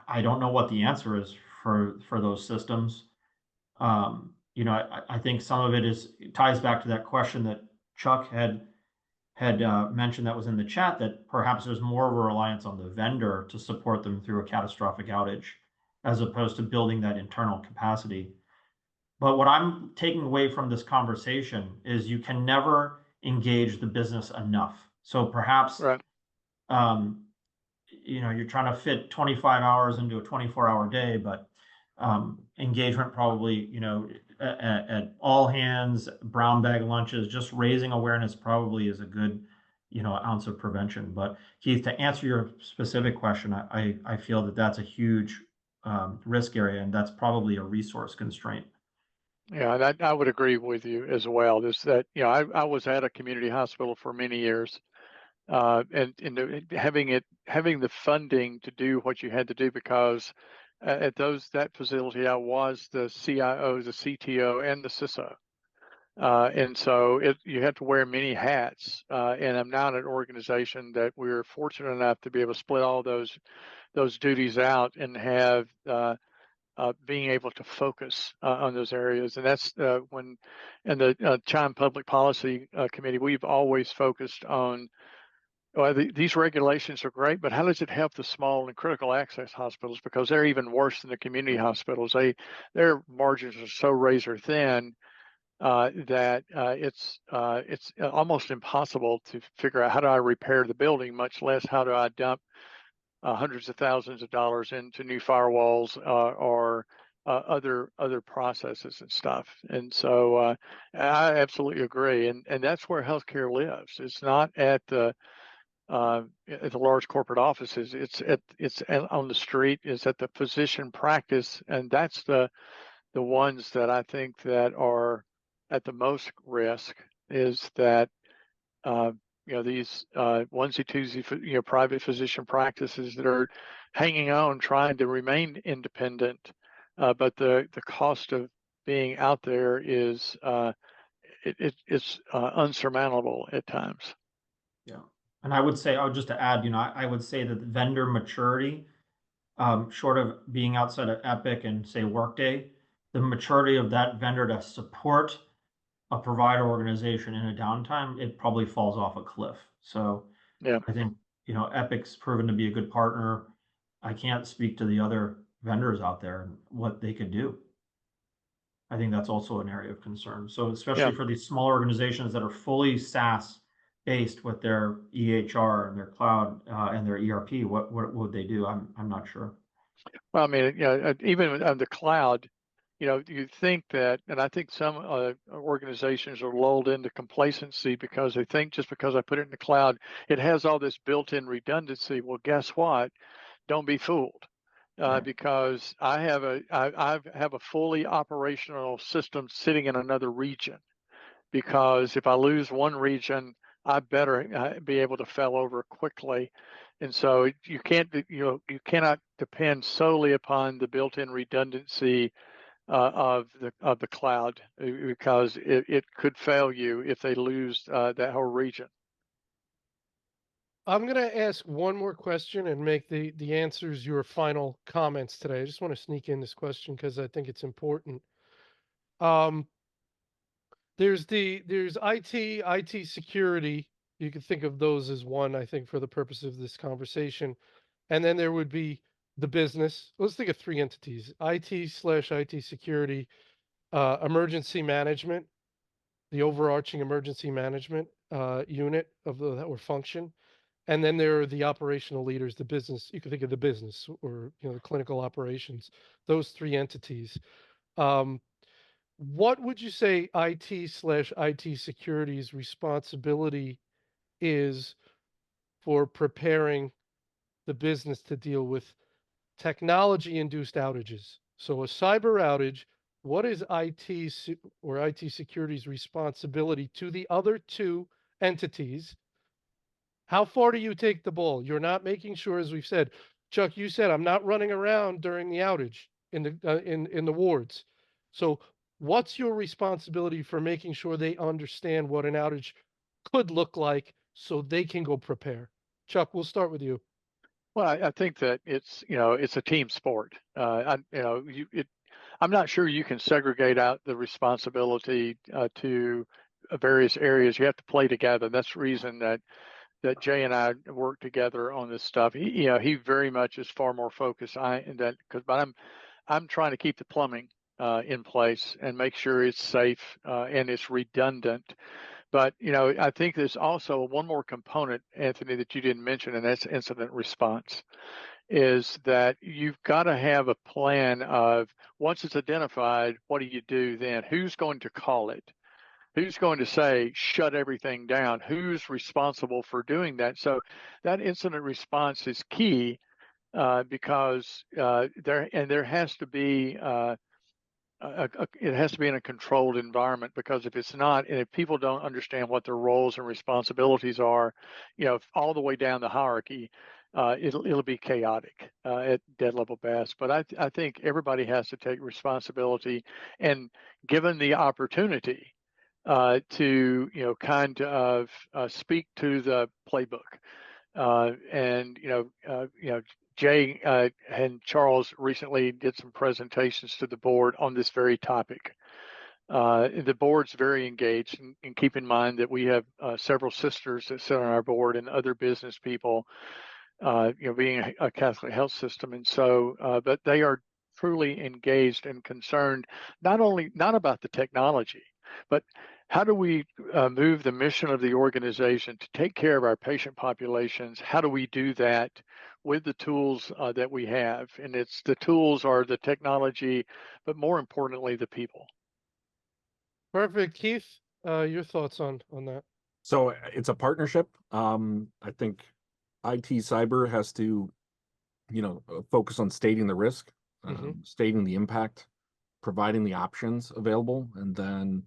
I don't know what the answer is for those systems. I think some of it ties back to that question that Chuck had mentioned that was in the chat, that perhaps there's more of a reliance on the vendor to support them through a catastrophic outage, as opposed to building that internal capacity. But what I'm taking away from this conversation is you can never engage the business enough. So perhaps, Right. You're trying to fit 25 hours into a 24-hour day, but engagement probably, at all hands, brown bag lunches, just raising awareness probably is a good, ounce of prevention. But Keith, to answer your specific question, I feel that that's a huge risk area, and that's probably a resource constraint. Yeah, and I would agree with you as well. Is that, I was at a community hospital for many years, and having the funding to do what you had to do, because at that facility I was the CIO, the CTO, and the CISO, and so you have to wear many hats. And I'm now in an organization that we're fortunate enough to be able to split all those duties out and have being able to focus on those areas. And that's when in the Chime Public Policy Committee, we've always focused on, well, these regulations are great, but how does it help the small and critical access hospitals? Because they're even worse than the community hospitals. Their margins are so razor thin that it's almost impossible to figure out, how do I repair the building, much less how do I dump hundreds of thousands of dollars into new firewalls or other processes and stuff. And so I absolutely agree. And that's where healthcare lives. It's not at the large corporate offices. It's on the street. It's at the physician practice, and that's the ones that I think that are at the most risk. Is that these onesie twosie private physician practices that are hanging on, trying to remain independent, but the cost of being out there is it's unsurmountable at times. Yeah. And I would just to add, I would say that the vendor maturity, short of being outside of Epic and say Workday, the maturity of that vendor to support a provider organization in a downtime, it probably falls off a cliff. So Yeah, I think, Epic's proven to be a good partner. I can't speak to the other vendors out there and what they could do. I think that's also an area of concern. So especially for these small organizations that are fully SaaS based with their EHR and their cloud and their ERP, what would they do? I'm not sure. well, I mean, even on the cloud, you think that, and I think some organizations are lulled into complacency because they think just because I put it in the cloud, it has all this built-in redundancy. Well, guess what? Don't be fooled. Right. Because I have a fully operational system sitting in another region. Because if I lose one region, I better be able to fail over quickly. And so you cannot depend solely upon the built-in redundancy of the cloud, because it could fail you if they lose that whole region. I'm going to ask one more question and make the answers your final comments today. I just want to sneak in this question because I think it's important. There's IT security. You could think of those as one, I think, for the purpose of this conversation. And then there would be the business. Let's think of three entities: IT/IT security, emergency management, the overarching emergency management unit of that or function. And then there are the operational leaders, the business. You can think of the business or the clinical operations. Those three entities. Um, what would you say IT/IT security's responsibility is for preparing the business to deal with technology-induced outages? So a cyber outage, what is IT security's responsibility to the other two entities? How far do you take the ball? You're not making sure, as we've said, Chuck, you said, I'm not running around during the outage in the wards. So what's your responsibility for making sure they understand what an outage could look like so they can go prepare? Chuck, we'll start with you. Well, I think that it's a team sport. I'm not sure you can segregate out the responsibility to various areas. You have to play together. That's the reason that Jay and I work together on this stuff. He very much is far more focused. But I'm trying to keep the plumbing in place and make sure it's safe and it's redundant. But I think there's also one more component, Anthony, that you didn't mention, and that's incident response. Is that you've got to have a plan of once it's identified, what do you do then? Who's going to call it? Who's going to say shut everything down? Who's responsible for doing that? So that incident response is key because there has to be it has to be in a controlled environment, because if it's not, and if people don't understand what their roles and responsibilities are, all the way down the hierarchy, it'll be chaotic at dead level best. But I think everybody has to take responsibility, and given the opportunity to kind of speak to the playbook. Jay and Charles recently did some presentations to the board on this very topic. The board's very engaged, and keep in mind that we have several sisters that sit on our board and other business people, being a Catholic health system. And so, but they are truly engaged and concerned, not about the technology, but how do we move the mission of the organization to take care of our patient populations? How do we do that with the tools that we have? And the tools are the technology, but more importantly, the people. Perfect. Keith, your thoughts on that? So it's a partnership. I think IT cyber has to, focus on stating the risk, stating the impact, providing the options available, and then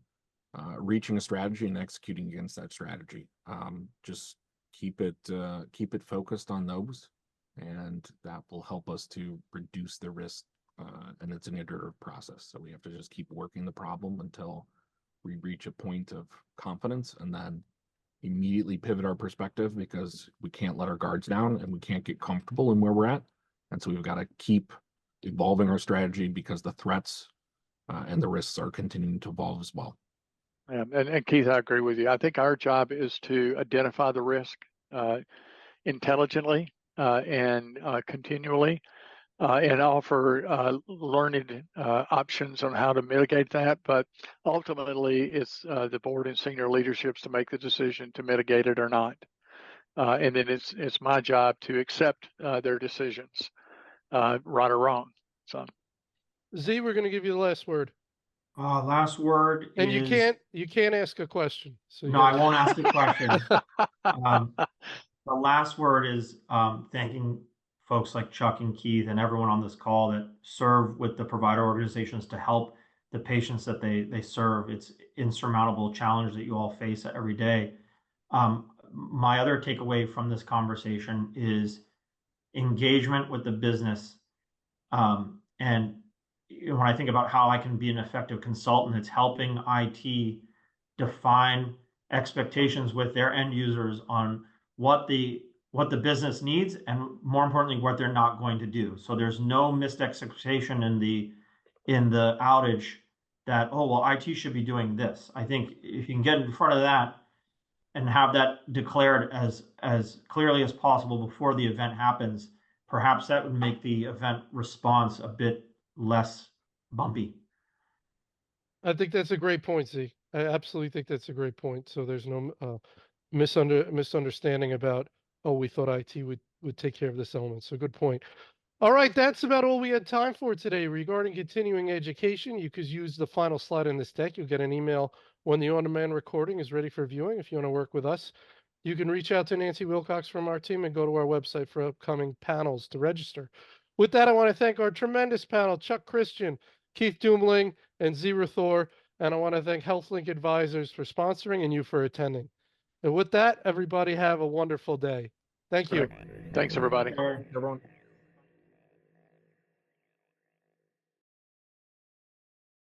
reaching a strategy and executing against that strategy. Just keep it focused on those, and that will help us to reduce the risk. And it's an iterative process, so we have to just keep working the problem until we reach a point of confidence, and then immediately pivot our perspective, because we can't let our guards down and we can't get comfortable in where we're at. And so we've got to keep evolving our strategy, because the threats and the risks are continuing to evolve as well. And Keith, I agree with you. I think our job is to identify the risk intelligently and continually, and offer learned options on how to mitigate that. But ultimately, it's the board and senior leaderships to make the decision to mitigate it or not. And then it's my job to accept their decisions, right or wrong. So, Z, we're going to give you the last word. Last word And is... you can't ask a question. So No, I won't ask a question. The last word is thanking folks like Chuck and Keith and everyone on this call that serve with the provider organizations to help the patients that they serve. It's insurmountable challenge that you all face every day. My other takeaway from this conversation is engagement with the business. And when I think about how I can be an effective consultant, it's helping IT define expectations with their end users on what the business needs, and more importantly, what they're not going to do. So there's no missed expectation in the outage that, oh, well, IT should be doing this. I think if you can get in front of that and have that declared as clearly as possible before the event happens, perhaps that would make the event response a bit less bumpy. I think that's a great point, Z. I absolutely think that's a great point. So there's no misunderstanding about, oh, we thought IT would take care of this element. So good point. All right, that's about all we had time for today. Regarding continuing education, you could use the final slide in this deck. You'll get an email when the on-demand recording is ready for viewing. If you want to work with us, you can reach out to Nancy Wilcox from our team and go to our website for upcoming panels to register. With that, I want to thank our tremendous panel, Chuck Christian, Keith Doomling, and Zero Thor. And I want to thank Healthlink Advisors for sponsoring and you for attending. And with that, everybody have a wonderful day. Thank you. Thanks, everybody. All right. Everyone.